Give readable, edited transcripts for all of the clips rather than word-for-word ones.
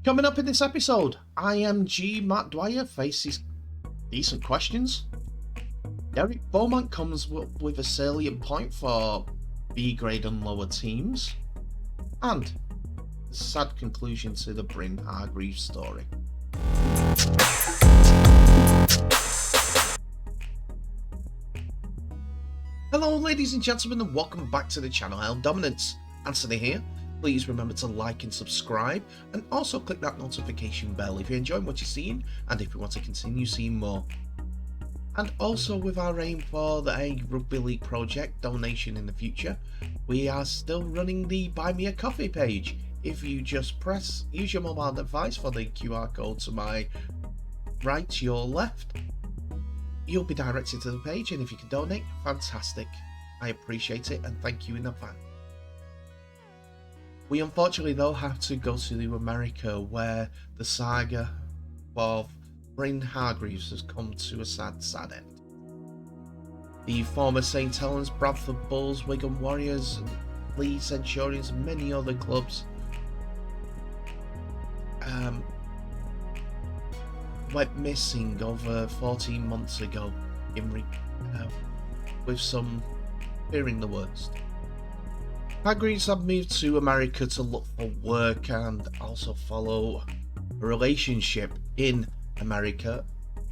Coming up in this episode, IMG Matt Dwyer faces decent questions. Derek Beaumont comes with a salient point for B grade and lower teams. And the sad conclusion to the Bryn Hargreaves story. Hello ladies and gentlemen, and welcome back to the channel. Hell Dominance. Anthony here. Please remember to like and subscribe, and also click that notification bell if you're enjoying what you're seeing and if you want to continue seeing more. And also, with our aim for the Rugby League project donation in the future, we are still running the Buy Me a Coffee page. If you just use your mobile device for the QR code to my right, your left, you'll be directed to the page, and if you can donate, fantastic. I appreciate it and thank you in advance. We unfortunately though have to go to America, where the saga of Bryn Hargreaves has come to a sad end. The former St Helens, Bradford Bulls, Wigan Warriors, Leeds Centurions and many other clubs went missing over 14 months ago with some fearing the worst. Hargreaves have moved to America to look for work and also follow a relationship in America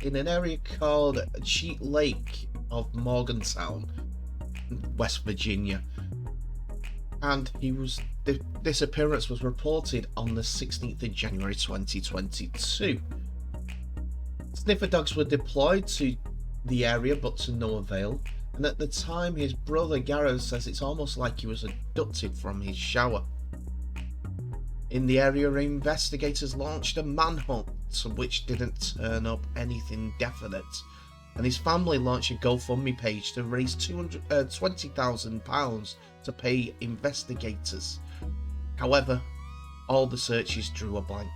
in an area called Cheat Lake of Morgantown, West Virginia. And his disappearance was reported on the 16th of January 2022. Sniffer dogs were deployed to the area, but to no avail. And at the time, his brother Gareth says it's almost like he was abducted from his shower. In the area, investigators launched a manhunt, which didn't turn up anything definite, and his family launched a GoFundMe page to raise £20,000 to pay investigators. However, all the searches drew a blank.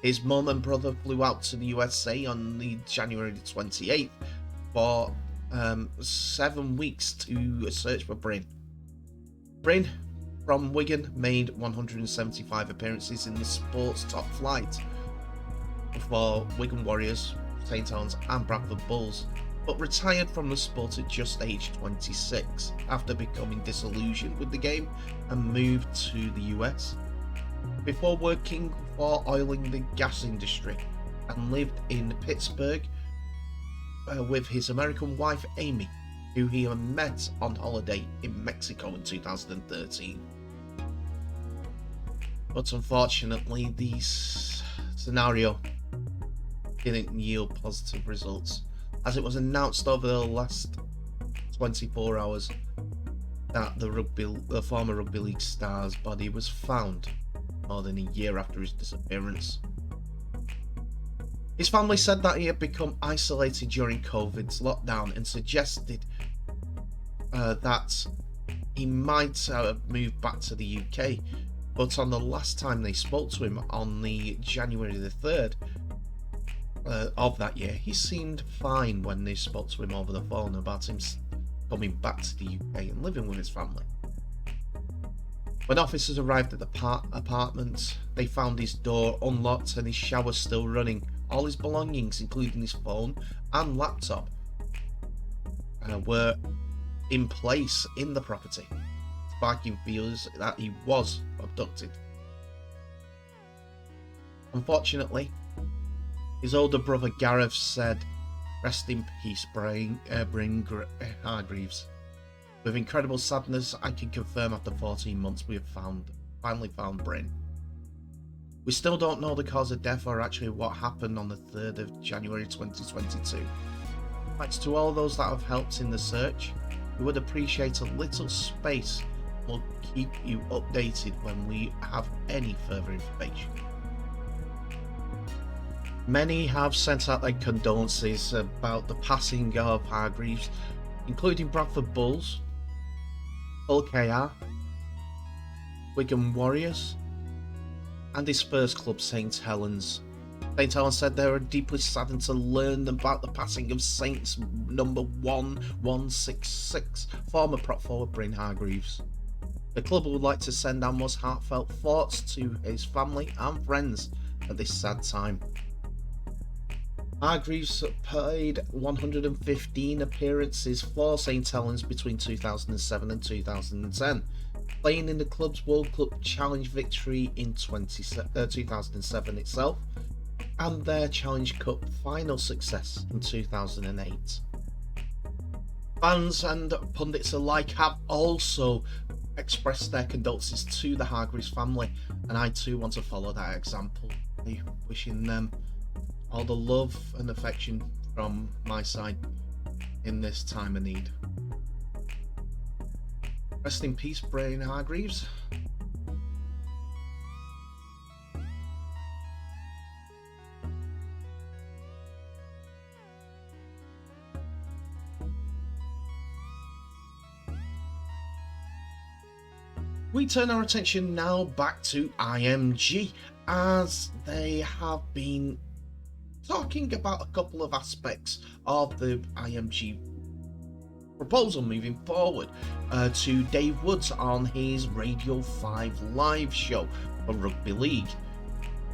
His mum and brother flew out to the USA on January 28th for 7 weeks to search for Bryn. Bryn from Wigan made 175 appearances in the sport's top flight for Wigan Warriors, St Helens and Bradford Bulls, but retired from the sport at just age 26 after becoming disillusioned with the game and moved to the US before working for oil and gas industry, and lived in Pittsburgh with his American wife Amy, who he had met on holiday in Mexico in 2013. But unfortunately, the scenario didn't yield positive results, as it was announced over the last 24 hours that the former Rugby League star's body was found more than a year after his disappearance. His family said that he had become isolated during COVID's lockdown and suggested that he might have moved back to the UK, but on the last time they spoke to him on the January the 3rd of that year, he seemed fine when they spoke to him over the phone about him coming back to the UK and living with his family. When officers arrived at the apartment, they found his door unlocked and his shower still running. All his belongings, including his phone and laptop, were in place in the property, sparking fears that he was abducted. Unfortunately, his older brother Gareth said, "Rest in peace, Bryn Hargreaves. With incredible sadness, I can confirm after 14 months we have finally found Bryn. We still don't know the cause of death or actually what happened on the 3rd of January 2022. Thanks to all those that have helped in the search. We would appreciate a little space. We'll keep you updated when we have any further information." Many have sent out their condolences about the passing of Hargreaves, including Bradford Bulls, Hull KR, Wigan Warriors, and his first club, St Helens. St Helens said they were deeply saddened to learn about the passing of Saints number 1166, former prop forward Bryn Hargreaves. The club would like to send our most heartfelt thoughts to his family and friends at this sad time. Hargreaves played 115 appearances for St Helens between 2007 and 2010, playing in the club's World Cup Challenge victory in 2007 itself, and their Challenge Cup final success in 2008. Fans and pundits alike have also expressed their condolences to the Hargreaves family, and I too want to follow that example, wishing them all the love and affection from my side in this time of need. Rest in peace, Bryn Hargreaves. We turn our attention now back to IMG, as they have been talking about a couple of aspects of the IMG proposal moving forward to Dave Woods on his Radio 5 live show for Rugby League.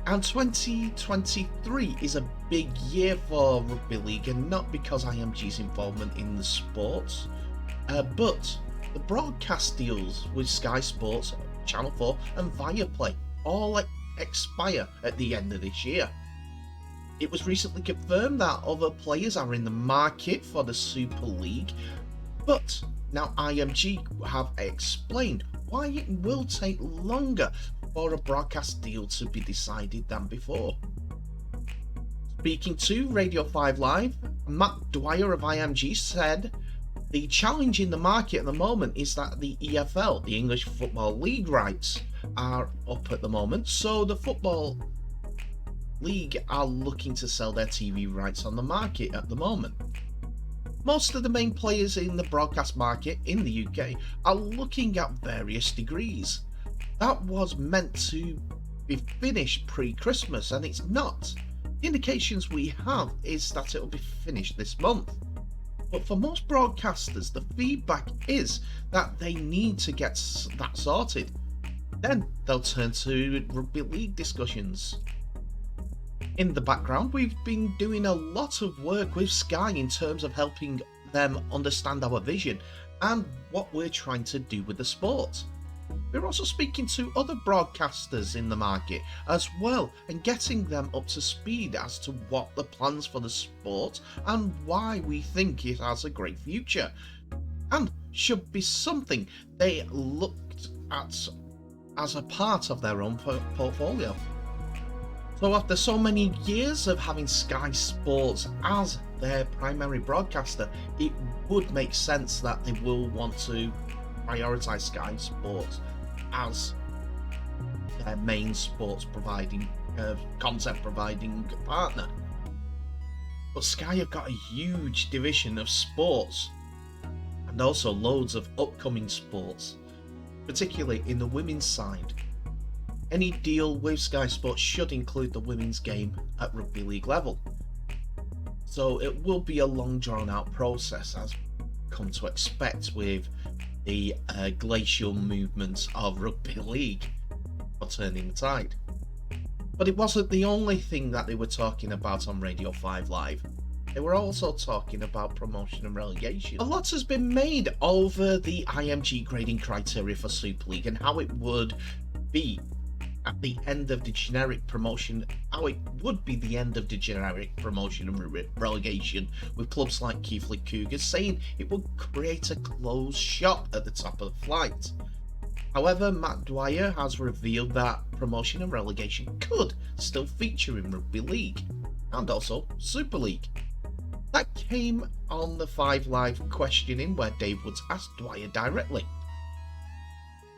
And 2023 is a big year for Rugby League, and not because IMG's involvement in the sports, but the broadcast deals with Sky Sports, Channel 4 and Viaplay all expire at the end of this year. It was recently confirmed that other players are in the market for the Super League, but now IMG have explained why it will take longer for a broadcast deal to be decided than before. Speaking to Radio 5 Live, Matt Dwyer of IMG said the challenge in the market at the moment is that the EFL, the English Football League rights, are up at the moment, so the Football League are looking to sell their TV rights on the market at the moment. Most of the main players in the broadcast market in the UK are looking at various degrees. That was meant to be finished pre-Christmas, and it's not. The indications we have is that it will be finished this month. But for most broadcasters, the feedback is that they need to get that sorted. Then they'll turn to rugby league discussions. In the background, we've been doing a lot of work with Sky in terms of helping them understand our vision and what we're trying to do with the sport. We're also speaking to other broadcasters in the market as well, and getting them up to speed as to what the plans for the sport and why we think it has a great future, and should be something they looked at as a part of their own portfolio. So after so many years of having Sky Sports as their primary broadcaster, it would make sense that they will want to prioritise Sky Sports as their main sports providing, content providing partner. But Sky have got a huge division of sports and also loads of upcoming sports, particularly in the women's side. Any deal with Sky Sports should include the women's game at rugby league level. So it will be a long drawn out process, as come to expect with the glacial movements of rugby league for turning the tide. But it wasn't the only thing that they were talking about on Radio 5 Live. They were also talking about promotion and relegation. A lot has been made over the IMG grading criteria for Super League and how it would be at the end of the generic promotion, how it would be the end of the generic promotion and relegation, with clubs like Keighley Cougars saying it would create a closed shop at the top of the flight. However, Matt Dwyer has revealed that promotion and relegation could still feature in Rugby League and also Super League. That came on the 5 Live questioning, where Dave Woods asked Dwyer directly.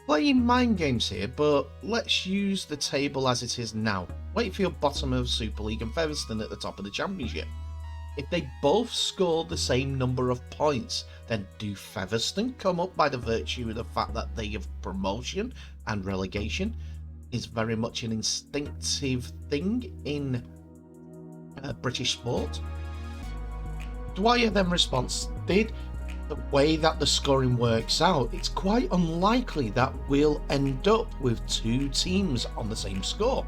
Playing mind games here, but let's use the table as it is now. Wakefield bottom of Super League and Featherstone at the top of the Championship. If they both scored the same number of points, then do Featherstone come up by the virtue of the fact that they have promotion and relegation is very much an instinctive thing in British sport? Dwyer then responds, did the way that the scoring works out, it's quite unlikely that we'll end up with two teams on the same score.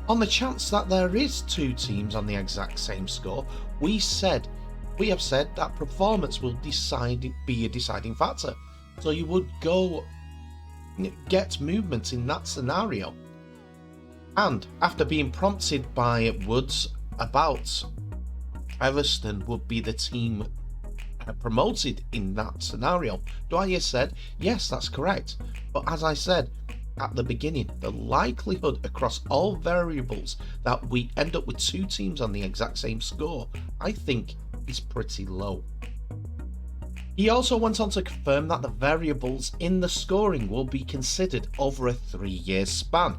On the chance that there is two teams on the exact same score, we have said that performance will be a deciding factor. So you would go get movement in that scenario. And after being prompted by Woods about Everton would be the team promoted in that scenario, Dwyer said, yes, that's correct. But as I said at the beginning, the likelihood across all variables that we end up with two teams on the exact same score, I think, is pretty low. He also went on to confirm that the variables in the scoring will be considered over a 3-year span.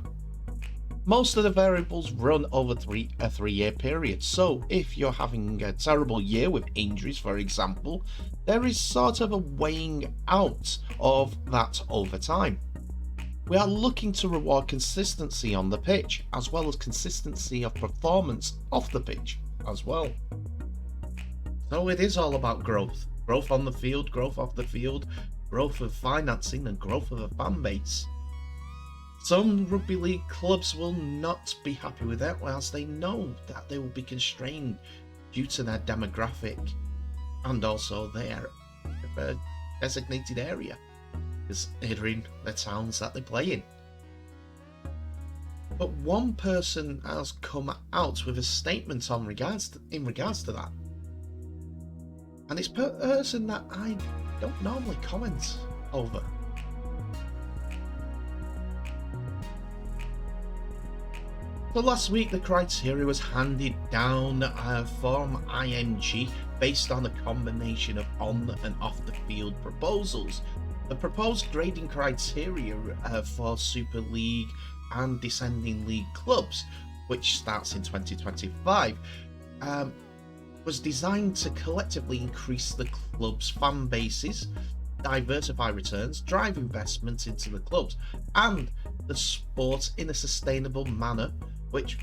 Most of the variables run over a 3-year period, so if you're having a terrible year with injuries, for example, there is sort of a weighing out of that over time. We are looking to reward consistency on the pitch, as well as consistency of performance off the pitch as well. So it is all about growth. Growth on the field, growth off the field, growth of financing and growth of a fan base. Some rugby league clubs will not be happy with that, whilst they know that they will be constrained due to their demographic and also their designated area, considering the towns that they play in. But one person has come out with a statement in regards to that, and it's a person that I don't normally comment over. So last week the criteria was handed down from IMG based on a combination of on and off the field proposals. The proposed grading criteria for Super League and Descending League clubs, which starts in 2025, was designed to collectively increase the club's fan bases, diversify returns, drive investment into the clubs and the sport in a sustainable manner, which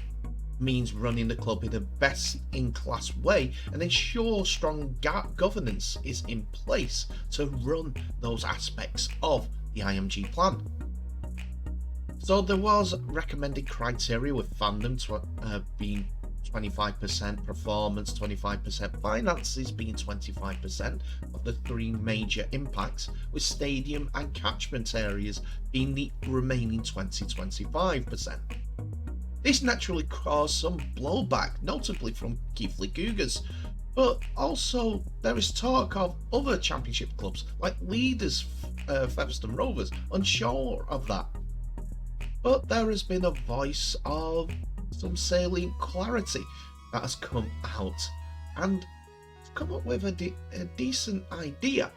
means running the club in a best-in-class way and ensure strong governance is in place to run those aspects of the IMG plan. So there was recommended criteria with fandom being 25%, performance 25%, finances being 25% of the three major impacts, with stadium and catchment areas being the remaining 20-25%. This naturally caused some blowback, notably from Keighley Cougars, but also there is talk of other championship clubs like Leaders, Featherstone Rovers, unsure of that. But there has been a voice of some salient clarity that has come out and come up with a decent idea,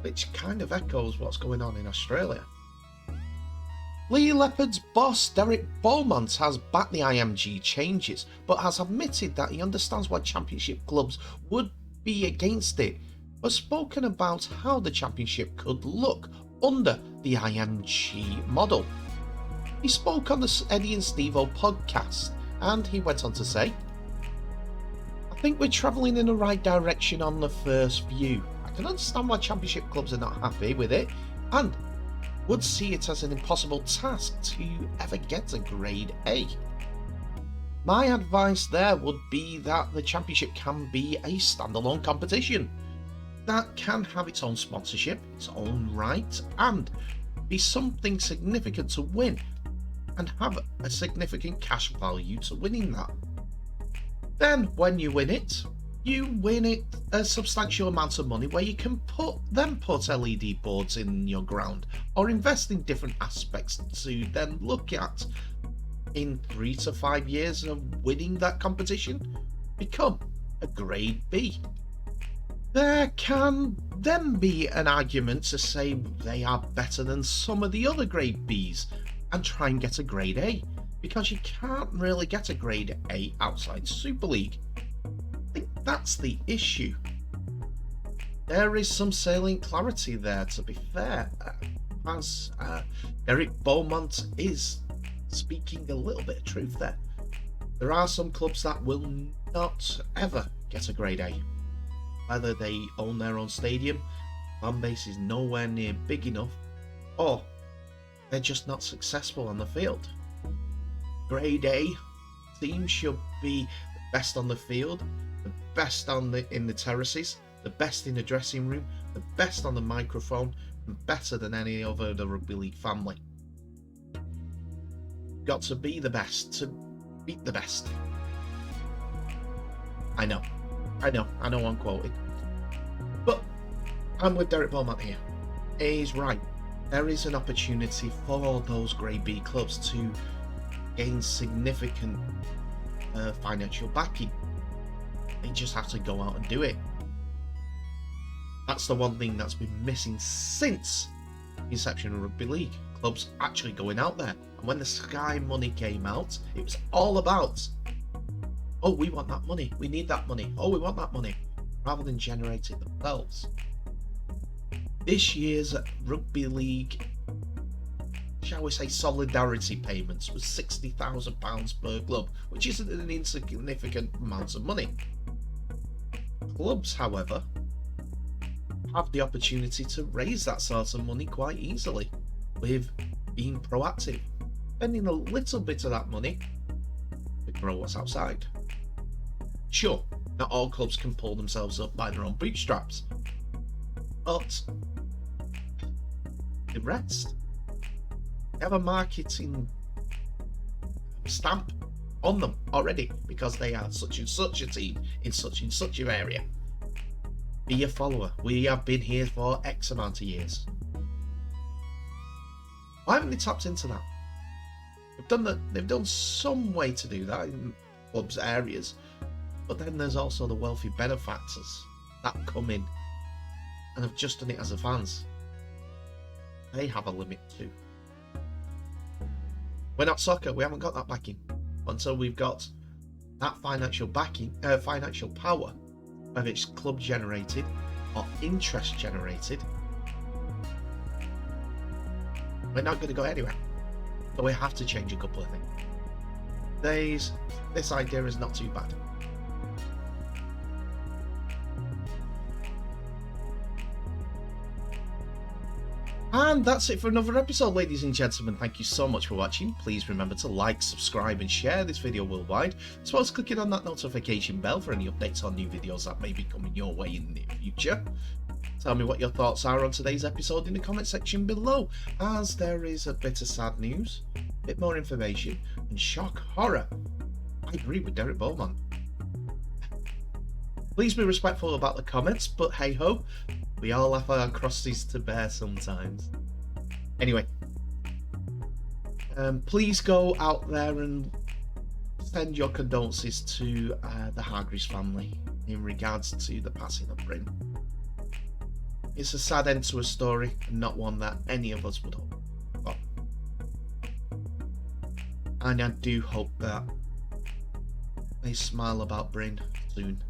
which kind of echoes what's going on in Australia. Lee Leopard's boss Derek Beaumont has backed the IMG changes, but has admitted that he understands why championship clubs would be against it, but spoken about how the championship could look under the IMG model. He spoke on the Eddie and Steve-O podcast, and he went on to say, I think we're travelling in the right direction on the first view. I can understand why championship clubs are not happy with it, and would see it as an impossible task to ever get a grade A. My advice there would be that the championship can be a standalone competition that can have its own sponsorship, its own right, and be something significant to win, and have a significant cash value to winning that. Then when you win it a substantial amount of money where you can put LED boards in your ground or invest in different aspects to then look at in 3 to 5 years of winning that competition, become a grade B. There can then be an argument to say they are better than some of the other grade Bs and try and get a grade A, because you can't really get a grade A outside Super League. I think that's the issue. There is some salient clarity there, to be fair, as Derek Beaumont is speaking a little bit of truth there. There are some clubs that will not ever get a grade A. whether they own their own stadium, fan base is nowhere near big enough, or they're just not successful on the field. Grade A teams should be the best on the field, the best in the terraces, the best in the dressing room, the best on the microphone, and better than any other of the rugby league family. Got to be the best to beat the best. I know I'm quoted, but I'm with Derek Beaumont here. He's right. There is an opportunity for those Grade B clubs to gain significant financial backing. They just have to go out and do it. That's the one thing that's been missing since the inception of rugby league. Clubs actually going out there. And when the Sky money came out, it was all about, oh, we want that money, we need that money, oh, we want that money, rather than generate it themselves. This year's rugby league, shall we say, solidarity payments was £60,000 per club, which isn't an insignificant amount of money. Clubs, however, have the opportunity to raise that sort of money quite easily with being proactive, spending a little bit of that money to grow what's outside. Sure, not all clubs can pull themselves up by their own bootstraps, but the rest, they have a marketing stamp on them already because they are such and such a team in such and such an area. Be a follower. We have been here for X amount of years. Why haven't they tapped into that? They've done some way to do that in clubs' areas, but then there's also the wealthy benefactors that come in and have just done it as the fans. They have a limit too. We're not soccer. We haven't got that backing. Until we've got that financial backing, financial power, whether it's club generated or interest generated, we're not going to go anywhere. So we have to change a couple of things. This idea is not too bad. And that's it for another episode, ladies and gentlemen. Thank you so much for watching. Please remember to like, subscribe and share this video worldwide, as well as clicking on that notification bell for any updates on new videos that may be coming your way in the near future. Tell me what your thoughts are on today's episode in the comment section below, as there is a bit of sad news, a bit more information, and shock horror. I agree with Derek Beaumont. Please be respectful about the comments, but hey ho, we all have our crosses to bear sometimes. Anyway, please go out there and send your condolences to the Hargreaves family in regards to the passing of Bryn. It's a sad end to a story, and not one that any of us would hope for. And I do hope that they smile about Bryn soon.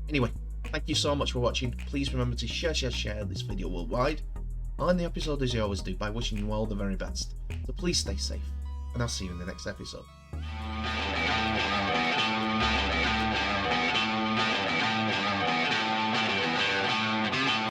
Anyway, thank you so much for watching. Please remember to share this video worldwide. I'll end the episode as you always do by wishing you all the very best. So please stay safe, and I'll see you in the next episode.